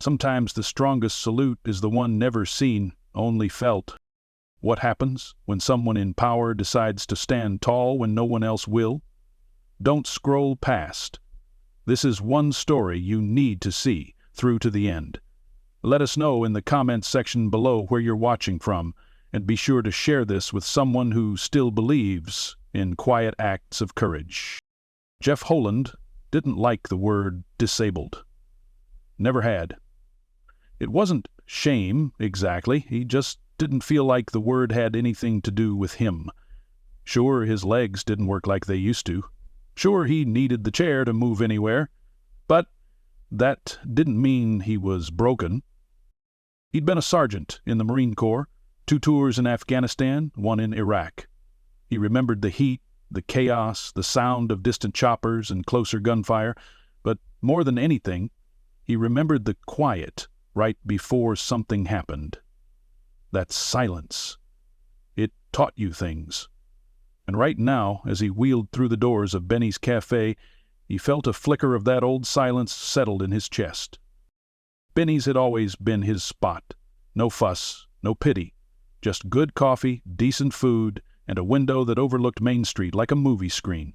Sometimes the strongest salute is the one never seen, only felt. What happens when someone in power decides to stand tall when no one else will? Don't scroll past. This is one story you need to see through to the end. Let us know in the comments section below where you're watching from, and be sure to share this with someone who still believes in quiet acts of courage. Jeff Holand didn't like the word disabled. Never had. It wasn't shame, exactly. He just didn't feel like the word had anything to do with him. Sure, his legs didn't work like they used to. Sure, he needed the chair to move anywhere. But that didn't mean he was broken. He'd been a sergeant in the Marine Corps, 2 tours in Afghanistan, 1 in Iraq. He remembered the heat, the chaos, the sound of distant choppers and closer gunfire, but more than anything, he remembered the quiet right before something happened. That silence. It taught you things. And right now, as he wheeled through the doors of Benny's café, he felt a flicker of that old silence settled in his chest. Benny's had always been his spot. No fuss, no pity. Just good coffee, decent food, and a window that overlooked Main Street like a movie screen.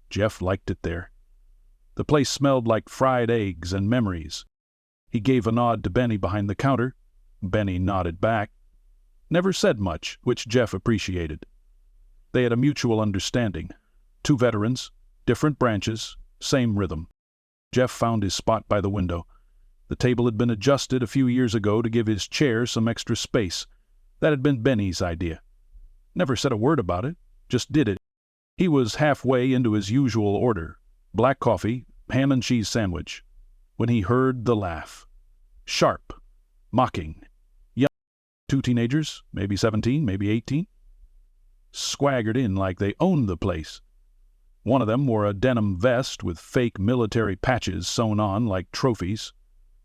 Jeff liked it there. The place smelled like fried eggs and memories. He gave a nod to Benny behind the counter. Benny nodded back. Never said much, which Jeff appreciated. They had a mutual understanding. 2 veterans, different branches, same rhythm. Jeff found his spot by the window. The table had been adjusted a few years ago to give his chair some extra space. That had been Benny's idea. Never said a word about it, just did it. He was halfway into his usual order, black coffee, ham and cheese sandwich, when he heard the laugh. Sharp, mocking, young. 2 teenagers, maybe 17, maybe 18, swaggered in like they owned the place. One of them wore a denim vest with fake military patches sewn on like trophies.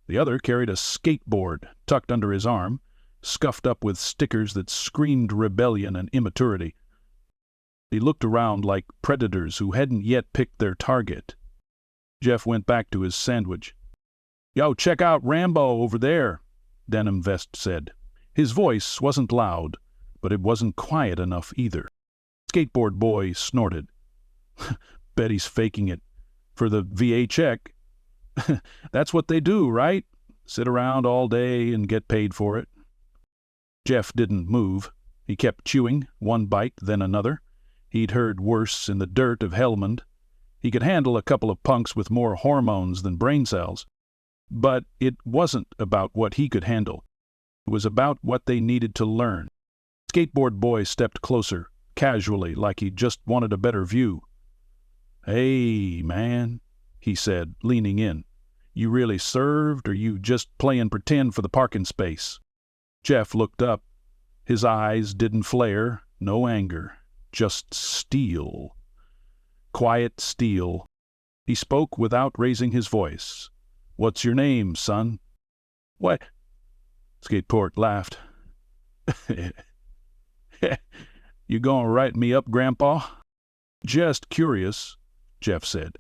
The other carried a skateboard tucked under his arm, scuffed up with stickers that screamed rebellion and immaturity. He looked around like predators who hadn't yet picked their target. Jeff went back to his sandwich. "Yo, check out Rambo over there," Denim Vest said. His voice wasn't loud, but it wasn't quiet enough either. Skateboard boy snorted. "Bet he's faking it. For the VA check." "That's what they do, right? Sit around all day and get paid for it." Jeff didn't move. He kept chewing, one bite, then another. He'd heard worse in the dirt of Helmand. He could handle a couple of punks with more hormones than brain cells. But it wasn't about what he could handle. It was about what they needed to learn. Skateboard boy stepped closer, casually, like he just wanted a better view. "Hey, man," he said, leaning in. "You really served, or you just playing pretend for the parking space?" Jeff looked up. His eyes didn't flare, no anger, just steel. Quiet steel. He spoke without raising his voice. "What's your name, son?" "What?" Skateport laughed. "You gonna write me up, Grandpa?" "Just curious," Jeff said.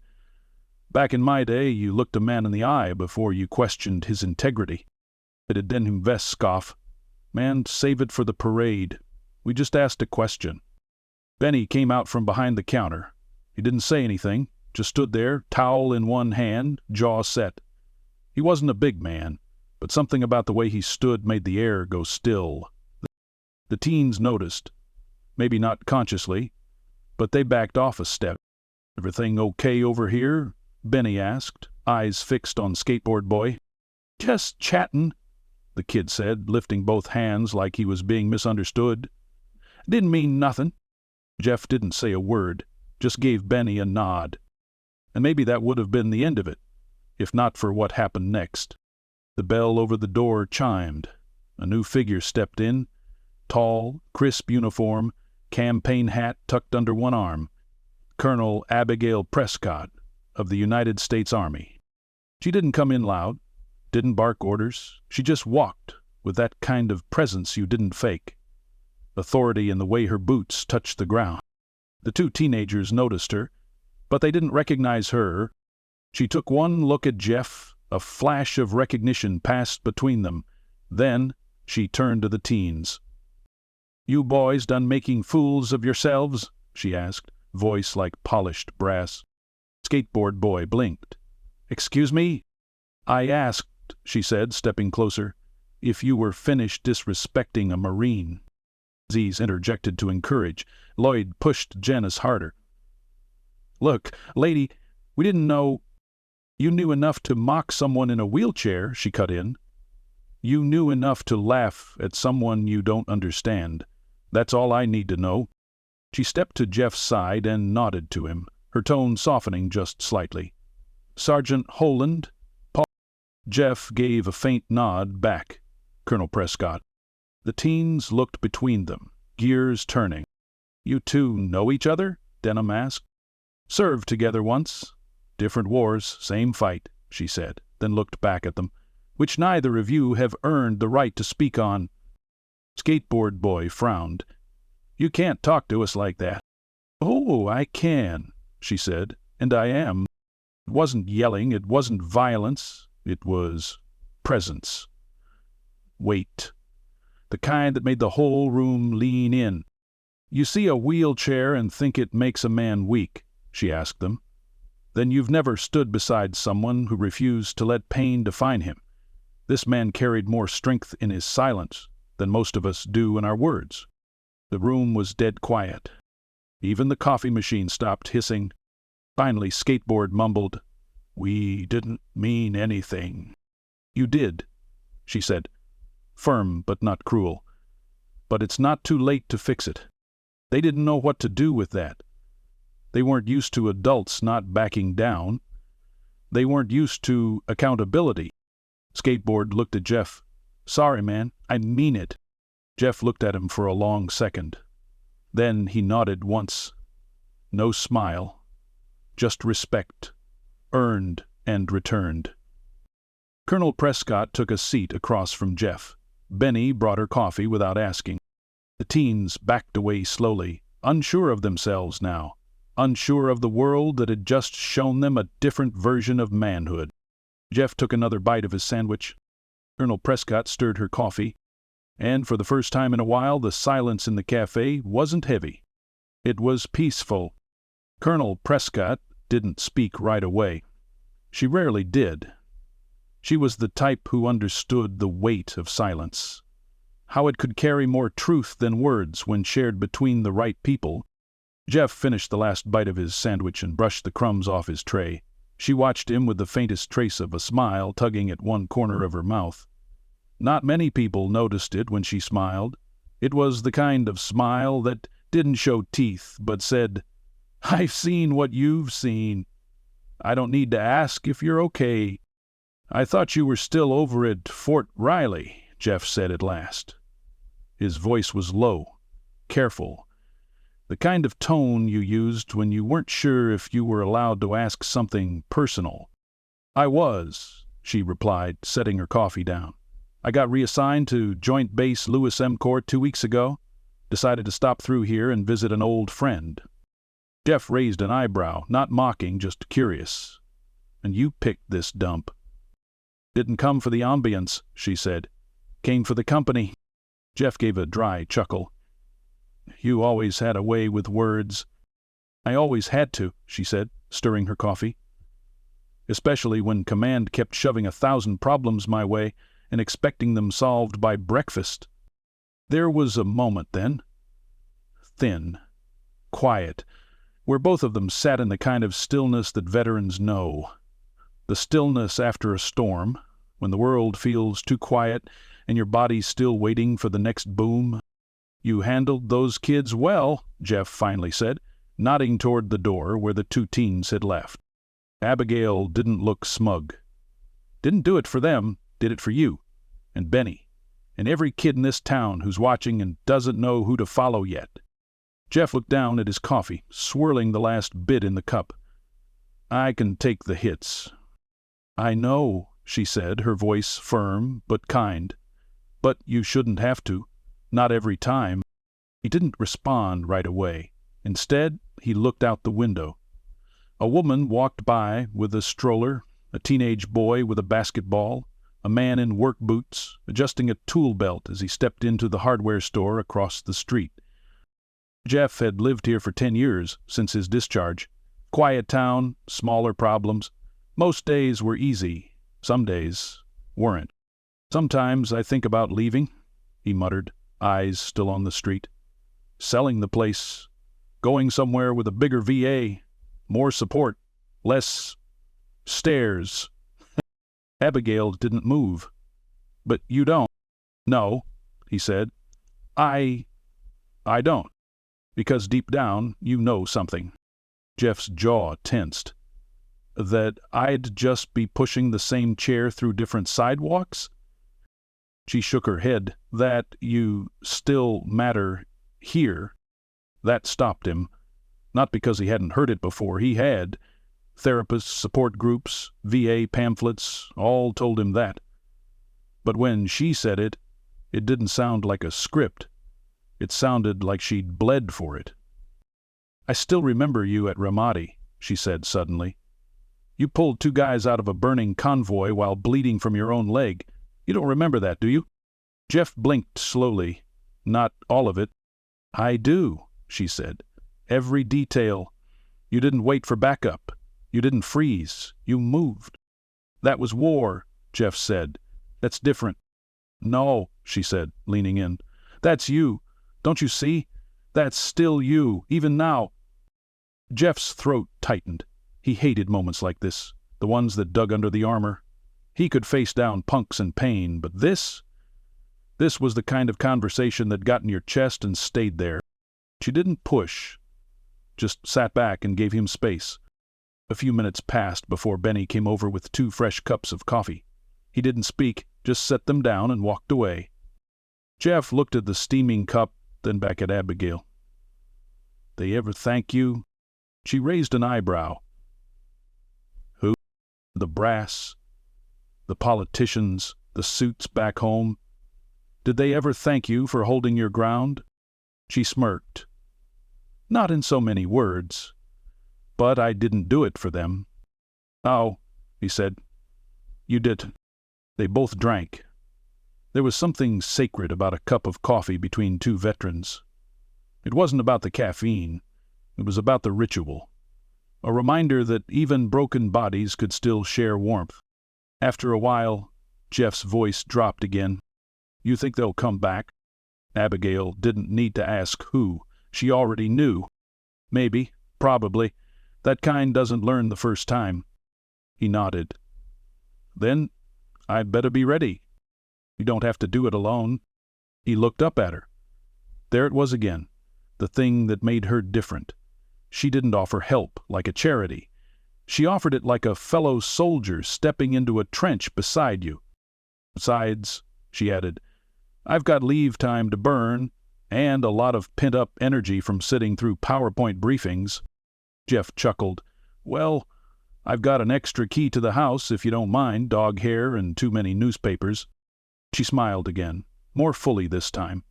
"Back in my day, you looked a man in the eye before you questioned his integrity." It didn't vest scoff. "Man, save it for the parade. We just asked a question." Benny came out from behind the counter. He didn't say anything, just stood there, towel in one hand, jaw set. He wasn't a big man, but something about the way he stood made the air go still. The teens noticed. Maybe not consciously, but they backed off a step. "Everything okay over here?" Benny asked, eyes fixed on Skateboard boy. "Just chatting," the kid said, lifting both hands like he was being misunderstood. "Didn't mean nothing." Jeff didn't say a word, just gave Benny a nod. And maybe that would have been the end of it, if not for what happened next. The bell over the door chimed. A new figure stepped in, tall, crisp uniform, campaign hat tucked under one arm. Colonel Abigail Prescott of the United States Army. She didn't come in loud, didn't bark orders. She just walked with that kind of presence you didn't fake. Authority in the way her boots touched the ground. The 2 teenagers noticed her, but they didn't recognize her. She took one look at Jeff, A flash of recognition passed between them. Then she turned to the teens. "You boys done making fools of yourselves?" she asked, voice like polished brass. Skateboard boy blinked. "Excuse me?" "I asked," she said, stepping closer, "if you were finished disrespecting a Marine." Aziz interjected to encourage. Lloyd pushed Janice harder. "Look, lady, we didn't know—" "You knew enough to mock someone in a wheelchair," she cut in. "You knew enough to laugh at someone you don't understand. That's all I need to know." She stepped to Jeff's side and nodded to him, her tone softening just slightly. "Sergeant Holand?" Jeff gave a faint nod back. "Colonel Prescott." The teens looked between them, gears turning. "You two know each other?" Denham asked. "Served together once. Different wars, same fight," she said, then looked back at them. "Which neither of you have earned the right to speak on." Skateboard boy frowned. "You can't talk to us like that." "Oh, I can," she said, "and I am. It wasn't yelling, it wasn't violence, it was presence. Weight. The kind that made the whole room lean in. You see a wheelchair and think it makes a man weak," she asked them. "Then you've never stood beside someone who refused to let pain define him. This man carried more strength in his silence than most of us do in our words." The room was dead quiet. Even the coffee machine stopped hissing. Finally, Skateboard mumbled, "We didn't mean anything." "You did," she said, firm but not cruel. "But it's not too late to fix it." They didn't know what to do with that. They weren't used to adults not backing down. They weren't used to accountability. Skateboard looked at Jeff. "Sorry, man, I mean it." Jeff looked at him for a long second. Then he nodded once. No smile. Just respect. Earned and returned. Colonel Prescott took a seat across from Jeff. Benny brought her coffee without asking. The teens backed away slowly, unsure of themselves now, unsure of the world that had just shown them a different version of manhood. Jeff took another bite of his sandwich. Colonel Prescott stirred her coffee, and for the first time in a while the silence in the café wasn't heavy. It was peaceful. Colonel Prescott didn't speak right away. She rarely did. She was the type who understood the weight of silence, how it could carry more truth than words when shared between the right people. Jeff finished the last bite of his sandwich and brushed the crumbs off his tray. She watched him with the faintest trace of a smile tugging at one corner of her mouth. Not many people noticed it when she smiled. It was the kind of smile that didn't show teeth but said, "I've seen what you've seen. I don't need to ask if you're okay." "I thought you were still over at Fort Riley," Jeff said at last. His voice was low, careful, the kind of tone you used when you weren't sure if you were allowed to ask something personal. "I was," she replied, setting her coffee down. "I got reassigned to Joint Base Lewis M. Court 2 weeks ago. Decided to stop through here and visit an old friend." Jeff raised an eyebrow, not mocking, just curious. "And you picked this dump." "Didn't come for the ambience," she said. "Came for the company." Jeff gave a dry chuckle. "You always had a way with words." "I always had to," she said, stirring her coffee. "Especially when command kept shoving 1,000 problems my way and expecting them solved by breakfast." There was a moment then, thin, quiet, where both of them sat in the kind of stillness that veterans know. The stillness after a storm, when the world feels too quiet and your body's still waiting for the next boom. "You handled those kids well," Jeff finally said, nodding toward the door where the 2 teens had left. Abigail didn't look smug. "Didn't do it for them, did it for you, and Benny, and every kid in this town who's watching and doesn't know who to follow yet." Jeff looked down at his coffee, swirling the last bit in the cup. "I can take the hits." "I know," she said, her voice firm but kind. "But you shouldn't have to. Not every time." He didn't respond right away. Instead, he looked out the window. A woman walked by with a stroller, a teenage boy with a basketball, a man in work boots, adjusting a tool belt as he stepped into the hardware store across the street. Jeff had lived here for 10 years since his discharge. Quiet town, smaller problems. Most days were easy. Some days weren't. "Sometimes I think about leaving," he muttered, eyes still on the street. "Selling the place. Going somewhere with a bigger VA. More support. Less stairs." Abigail didn't move. "But you don't." "No," he said. I don't. Because deep down, you know something." Jeff's jaw tensed. "That I'd just be pushing the same chair through different sidewalks?" She shook her head. "That you still matter here." That stopped him. Not because he hadn't heard it before. He had. Therapists, support groups, VA pamphlets, all told him that. But when she said it, it didn't sound like a script. It sounded like she'd bled for it. "I still remember you at Ramadi," she said suddenly. "You pulled 2 guys out of a burning convoy while bleeding from your own leg. You don't remember that, do you?" Jeff blinked slowly. "Not all of it." "I do," she said. "Every detail. You didn't wait for backup. You didn't freeze. You moved." "That was war," Jeff said. "That's different." "No," she said, leaning in. "That's you. Don't you see? That's still you, even now." Jeff's throat tightened. He hated moments like this, the ones that dug under the armor. He could face down punks in pain, but this was the kind of conversation that got in your chest and stayed there. She didn't push, just sat back and gave him space. A few minutes passed before Benny came over with 2 fresh cups of coffee. He didn't speak, just set them down and walked away. Jeff looked at the steaming cup, then back at Abigail. "They ever thank you?" She raised an eyebrow. "Who? The brass? The politicians? The suits back home? Did they ever thank you for holding your ground?" She smirked. "Not in so many words. But I didn't do it for them." "Oh," he said. "You did." They both drank. There was something sacred about a cup of coffee between 2 veterans. It wasn't about the caffeine. It was about the ritual. A reminder that even broken bodies could still share warmth. After a while, Jeff's voice dropped again. "You think they'll come back?" Abigail didn't need to ask who. She already knew. "Maybe. Probably. That kind doesn't learn the first time." He nodded. "Then I'd better be ready. You don't have to do it alone." He looked up at her. There it was again, the thing that made her different. She didn't offer help like a charity. She offered it like a fellow soldier stepping into a trench beside you. "Besides," she added, "I've got leave time to burn, and a lot of pent-up energy from sitting through PowerPoint briefings." Jeff chuckled. "Well, I've got an extra key to the house, if you don't mind dog hair and too many newspapers." She smiled again, more fully this time.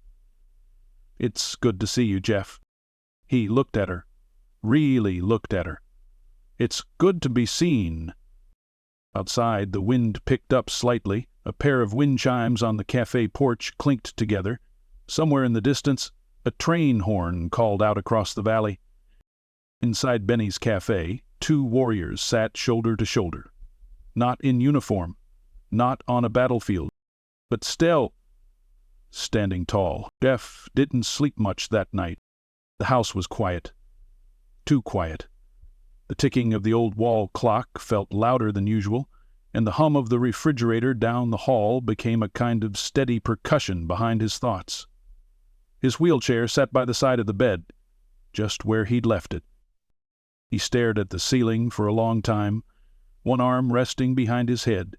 "It's good to see you, Jeff." He looked at her, really looked at her. "It's good to be seen." Outside, the wind picked up slightly. A pair of wind chimes on the cafe porch clinked together. Somewhere in the distance, a train horn called out across the valley. Inside Benny's cafe, 2 warriors sat shoulder to shoulder. Not in uniform, not on a battlefield, but still standing tall. Jeff didn't sleep much that night. The house was quiet. Too quiet. The ticking of the old wall clock felt louder than usual, and the hum of the refrigerator down the hall became a kind of steady percussion behind his thoughts. His wheelchair sat by the side of the bed, just where he'd left it. He stared at the ceiling for a long time, one arm resting behind his head,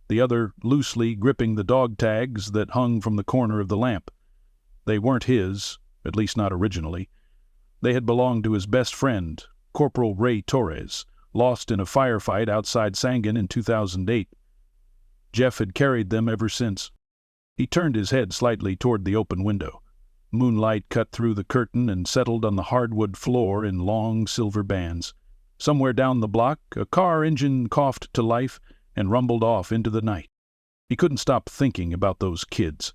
the other loosely gripping the dog tags that hung from the corner of the lamp. They weren't his, at least not originally. They had belonged to his best friend, Corporal Ray Torres, lost in a firefight outside Sangin in 2008. Jeff had carried them ever since. He turned his head slightly toward the open window. Moonlight cut through the curtain and settled on the hardwood floor in long silver bands. Somewhere down the block, a car engine coughed to life and rumbled off into the night. He couldn't stop thinking about those kids.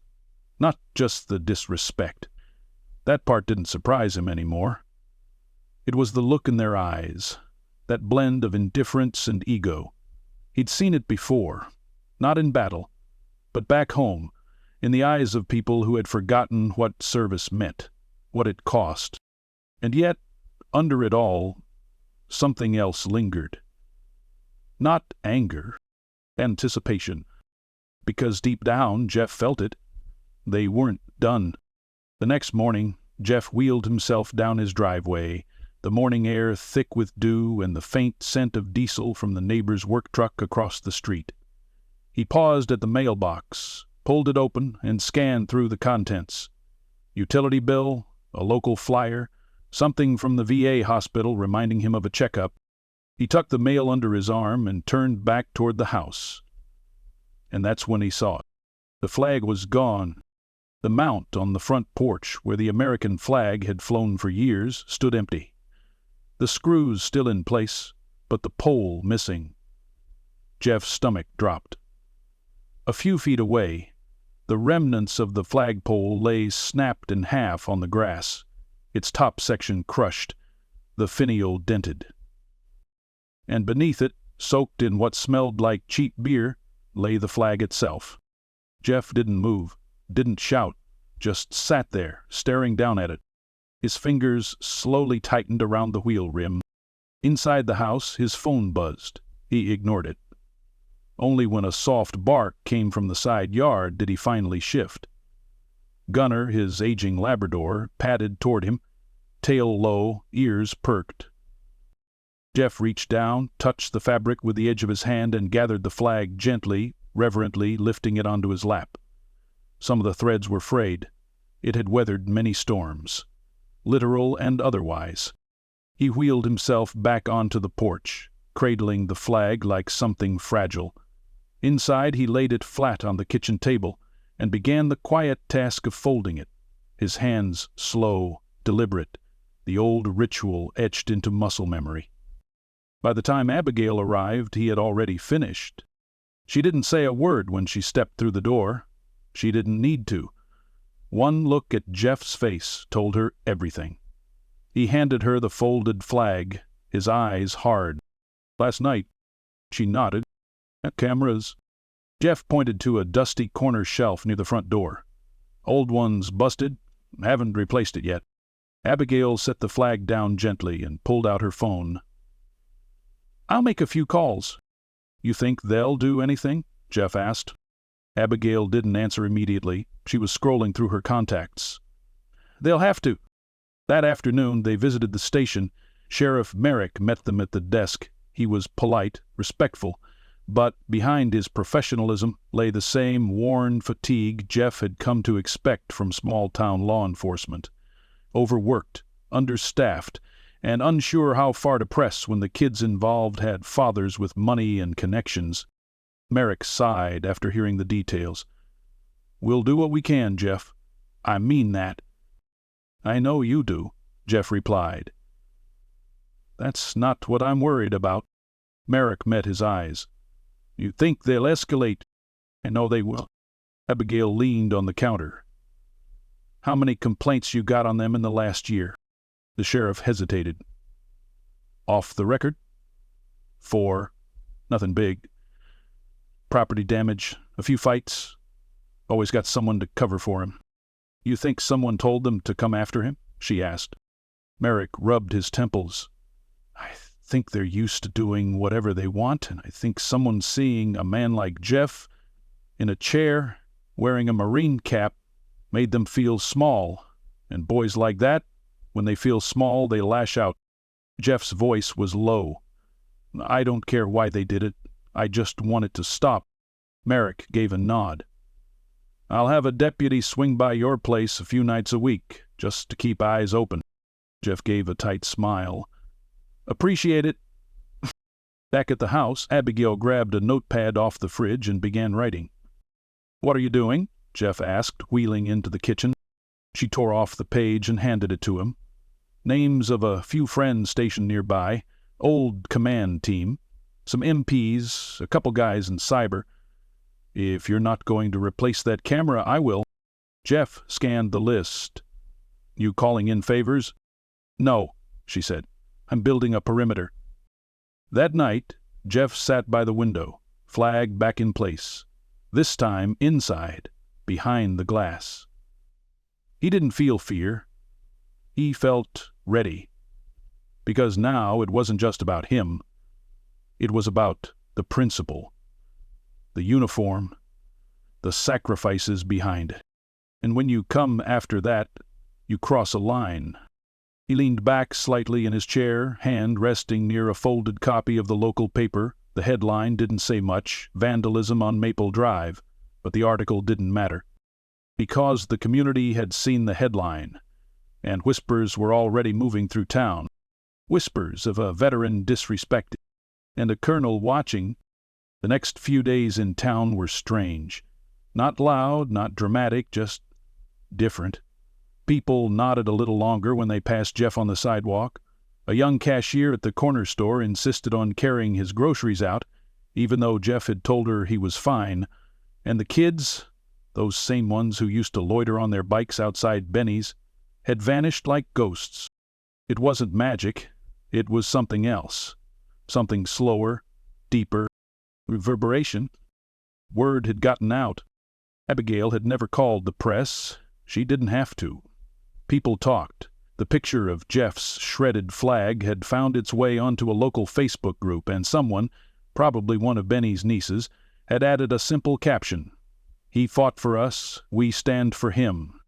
Not just the disrespect. That part didn't surprise him anymore. It was the look in their eyes, that blend of indifference and ego. He'd seen it before, not in battle, but back home, in the eyes of people who had forgotten what service meant, what it cost. And yet, under it all, something else lingered. Not anger, anticipation. Because deep down, Jeff felt it. They weren't done. The next morning, Jeff wheeled himself down his driveway, the morning air thick with dew and the faint scent of diesel from the neighbor's work truck across the street. He paused at the mailbox, pulled it open, and scanned through the contents. Utility bill, a local flyer, something from the VA hospital reminding him of a checkup. He tucked the mail under his arm and turned back toward the house. And that's when he saw it. The flag was gone. The mount on the front porch, where the American flag had flown for years, stood empty. The screws still in place, but the pole missing. Jeff's stomach dropped. A few feet away, the remnants of the flagpole lay snapped in half on the grass, its top section crushed, the finial dented. And beneath it, soaked in what smelled like cheap beer, lay the flag itself. Jeff didn't move, didn't shout, just sat there, staring down at it. His fingers slowly tightened around the wheel rim. Inside the house, his phone buzzed. He ignored it. Only when a soft bark came from the side yard did he finally shift. Gunner, his aging Labrador, padded toward him, tail low, ears perked. Jeff reached down, touched the fabric with the edge of his hand, and gathered the flag gently, reverently, lifting it onto his lap. Some of the threads were frayed. It had weathered many storms, literal and otherwise. He wheeled himself back onto the porch, cradling the flag like something fragile. Inside, he laid it flat on the kitchen table and began the quiet task of folding it, his hands slow, deliberate, the old ritual etched into muscle memory. By the time Abigail arrived, he had already finished. She didn't say a word when she stepped through the door. She didn't need to. One look at Jeff's face told her everything. He handed her the folded flag, his eyes hard. "Last night." She nodded. "Cameras." Jeff pointed to a dusty corner shelf near the front door. "Old one's busted. Haven't replaced it yet." Abigail set the flag down gently and pulled out her phone. "I'll make a few calls." "You think they'll do anything?" Jeff asked. Abigail didn't answer immediately. She was scrolling through her contacts. "They'll have to." That afternoon they visited the station. Sheriff Merrick met them at the desk. He was polite, respectful, but behind his professionalism lay the same worn fatigue Jeff had come to expect from small-town law enforcement. Overworked, understaffed, and unsure how far to press when the kids involved had fathers with money and connections. Merrick sighed after hearing the details. "We'll do what we can, Jeff. I mean that." "I know you do," Jeff replied. "That's not what I'm worried about." Merrick met his eyes. "You think they'll escalate?" "I know they will." Abigail leaned on the counter. "How many complaints you got on them in the last year?" The sheriff hesitated. "Off the record?" "4. Nothing big. Property damage, a few fights. Always got someone to cover for him." "You think someone told them to come after him?" she asked. Merrick rubbed his temples. "I think they're used to doing whatever they want, and I think someone seeing a man like Jeff in a chair, wearing a Marine cap, made them feel small, and boys like that, when they feel small, they lash out." Jeff's voice was low. "I don't care why they did it. I just want it to stop." Merrick gave a nod. "I'll have a deputy swing by your place a few nights a week, just to keep eyes open." Jeff gave a tight smile. "Appreciate it." Back at the house, Abigail grabbed a notepad off the fridge and began writing. "What are you doing?" Jeff asked, wheeling into the kitchen. She tore off the page and handed it to him. Names of a few friends stationed nearby, Old command team, some MPs, a couple guys in cyber. If you're not going to replace that camera, I will. Jeff scanned the list. You calling in favors? No, she said. I'm building a perimeter. That night, Jeff sat by the window, flag back in place. This time inside, behind the glass. He didn't feel fear. He felt ready. Because now it wasn't just about him. It was about the principle, the uniform, the sacrifices behind it. And when you come after that, you cross a line. He leaned back slightly in his chair, hand resting near a folded copy of the local paper. The headline didn't say much, vandalism on Maple Drive, but the article didn't matter. Because the community had seen the headline, and whispers were already moving through town. Whispers of a veteran disrespected, and a colonel watching. The next few days in town were strange. Not loud, not dramatic, just different. People nodded a little longer when they passed Jeff on the sidewalk. A young cashier at the corner store insisted on carrying his groceries out, even though Jeff had told her he was fine. And the kids, those same ones who used to loiter on their bikes outside Benny's, had vanished like ghosts. It wasn't magic. It was something else. Something slower, deeper. Reverberation. Word had gotten out. Abigail had never called the press. She didn't have to. People talked. The picture of Jeff's shredded flag had found its way onto a local Facebook group, and someone, probably one of Benny's nieces, had added a simple caption. He fought for us, we stand for him.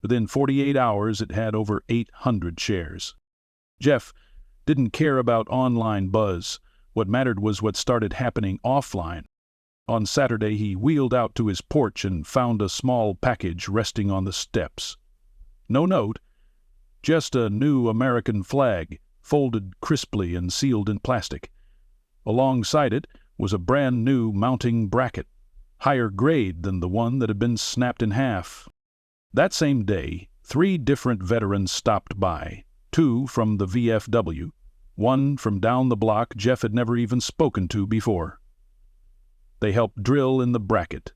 Within 48 hours it had over 800 shares. Jeff didn't care about online buzz. What mattered was what started happening offline. On Saturday he wheeled out to his porch and found a small package resting on the steps. No note, just a new American flag, folded crisply and sealed in plastic. Alongside it was a brand new mounting bracket, higher grade than the one that had been snapped in half. That same day, 3 different veterans stopped by, 2 from the VFW, 1 from down the block Jeff had never even spoken to before. They helped drill in the bracket.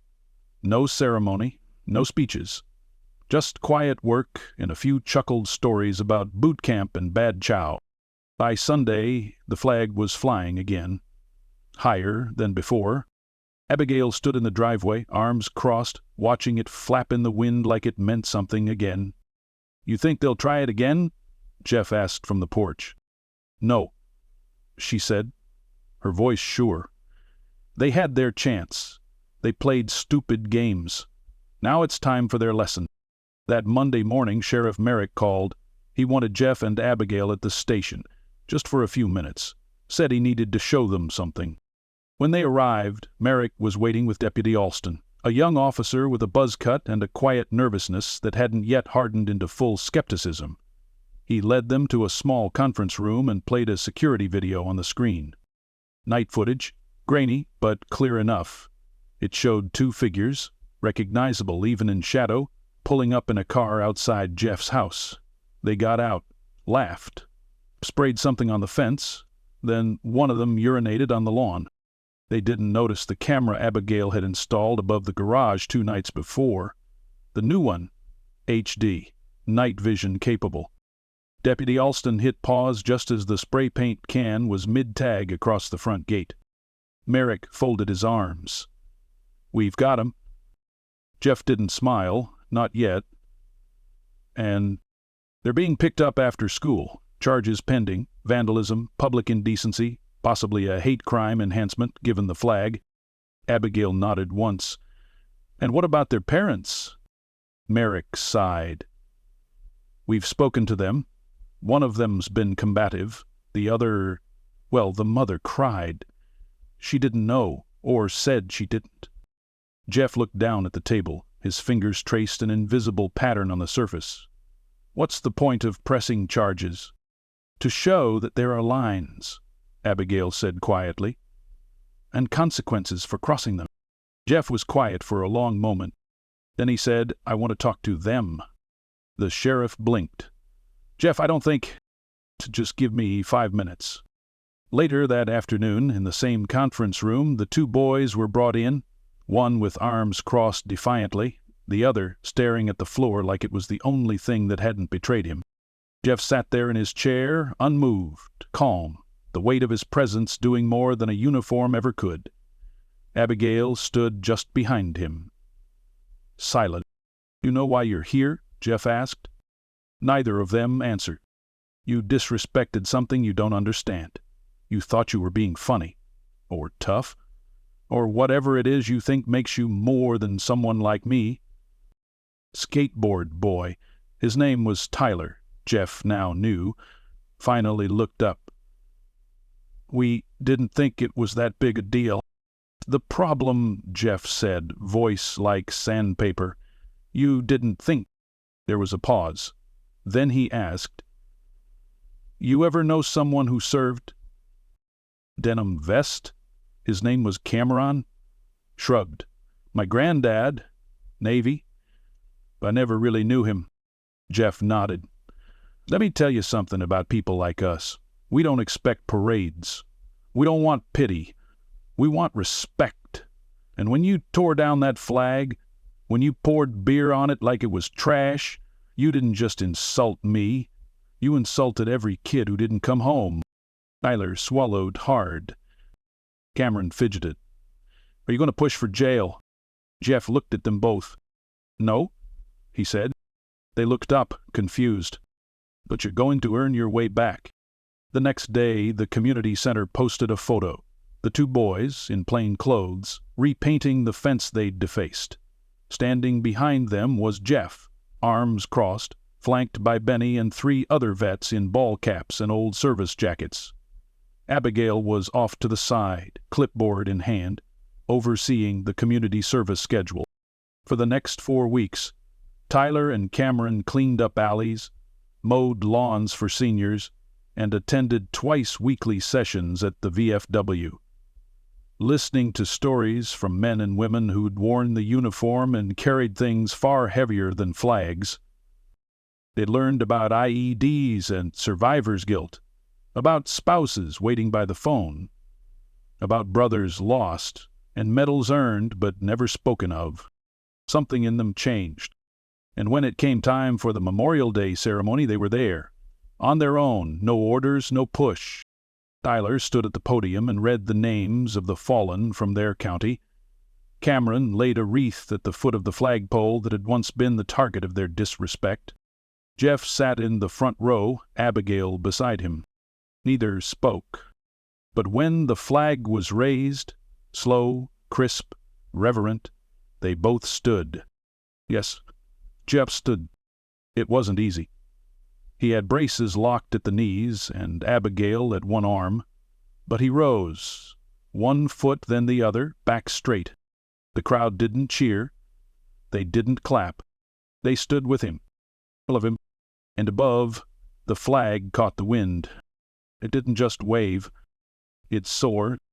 No ceremony, no speeches. Just quiet work and a few chuckled stories about boot camp and bad chow. By Sunday, the flag was flying again. Higher than before. Abigail stood in the driveway, arms crossed, watching it flap in the wind like it meant something again. You think they'll try it again? Jeff asked from the porch. No, she said, her voice sure. They had their chance. They played stupid games. Now it's time for their lesson. That Monday morning, Sheriff Merrick called. He wanted Jeff and Abigail at the station, just for a few minutes. Said he needed to show them something. When they arrived, Merrick was waiting with Deputy Alston, a young officer with a buzz cut and a quiet nervousness that hadn't yet hardened into full skepticism. He led them to a small conference room and played a security video on the screen. Night footage, grainy but clear enough. It showed 2 figures, recognizable even in shadow, pulling up in a car outside Jeff's house. They got out, laughed, sprayed something on the fence, then one of them urinated on the lawn. They didn't notice the camera Abigail had installed above the garage 2 nights before. The new one, HD, night vision capable. Deputy Alston hit pause just as the spray paint can was mid-tag across the front gate. Merrick folded his arms. We've got 'em. Jeff didn't smile, not yet. And they're being picked up after school. Charges pending, vandalism, public indecency, possibly a hate crime enhancement given the flag. Abigail nodded once. And what about their parents? Merrick sighed. We've spoken to them. One of them's been combative. The other, well, the mother cried. She didn't know, or said she didn't. Jeff looked down at the table. His fingers traced an invisible pattern on the surface. What's the point of pressing charges? To show that there are lines, Abigail said quietly, and consequences for crossing them. Jeff was quiet for a long moment. Then he said, I want to talk to them. The sheriff blinked. Jeff, I don't think... Just give me 5 minutes. Later that afternoon, in the same conference room, the two boys were brought in, one with arms crossed defiantly, the other staring at the floor like it was the only thing that hadn't betrayed him. Jeff sat there in his chair, unmoved, calm, the weight of his presence doing more than a uniform ever could. Abigail stood just behind him, silent. "You know why you're here?" Jeff asked. Neither of them answered. "You disrespected something you don't understand. You thought you were being funny, or tough, or whatever it is you think makes you more than someone like me." Skateboard boy, his name was Tyler, Jeff now knew, finally looked up. "We didn't think it was that big a deal." "The problem," Jeff said, voice like sandpaper, "you didn't think." There was a pause. Then he asked, "You ever know someone who served?" "Denim vest?" His name was Cameron. Shrugged. "My granddad, Navy. I never really knew him." Jeff nodded. "Let me tell you something about people like us. We don't expect parades. We don't want pity. We want respect. And when you tore down that flag, when you poured beer on it like it was trash, you didn't just insult me. You insulted every kid who didn't come home." Tyler swallowed hard. Cameron fidgeted. "Are you going to push for jail?" Jeff looked at them both. "No," he said. They looked up, confused. "But you're going to earn your way back." The next day, the community center posted a photo. The two boys, in plain clothes, repainting the fence they'd defaced. Standing behind them was Jeff, arms crossed, flanked by Benny and three other vets in ball caps and old service jackets. Abigail was off to the side, clipboard in hand, overseeing the community service schedule. For the next 4 weeks, Tyler and Cameron cleaned up alleys, mowed lawns for seniors, and attended twice-weekly sessions at the VFW. Listening to stories from men and women who'd worn the uniform and carried things far heavier than flags. They learned about IEDs and survivor's guilt, about spouses waiting by the phone, about brothers lost and medals earned but never spoken of. Something in them changed. And when it came time for the Memorial Day ceremony, they were there, on their own, no orders, no push. Tyler stood at the podium and read the names of the fallen from their county. Cameron laid a wreath at the foot of the flagpole that had once been the target of their disrespect. Jeff sat in the front row, Abigail beside him. Neither spoke. But when the flag was raised, slow, crisp, reverent, they both stood. Yes, Jeff stood. It wasn't easy. He had braces locked at the knees and Abigail at one arm, but he rose, one foot then the other, back straight. The crowd didn't cheer. They didn't clap. They stood with him, full of him, and above, the flag caught the wind. It didn't just wave. It soared,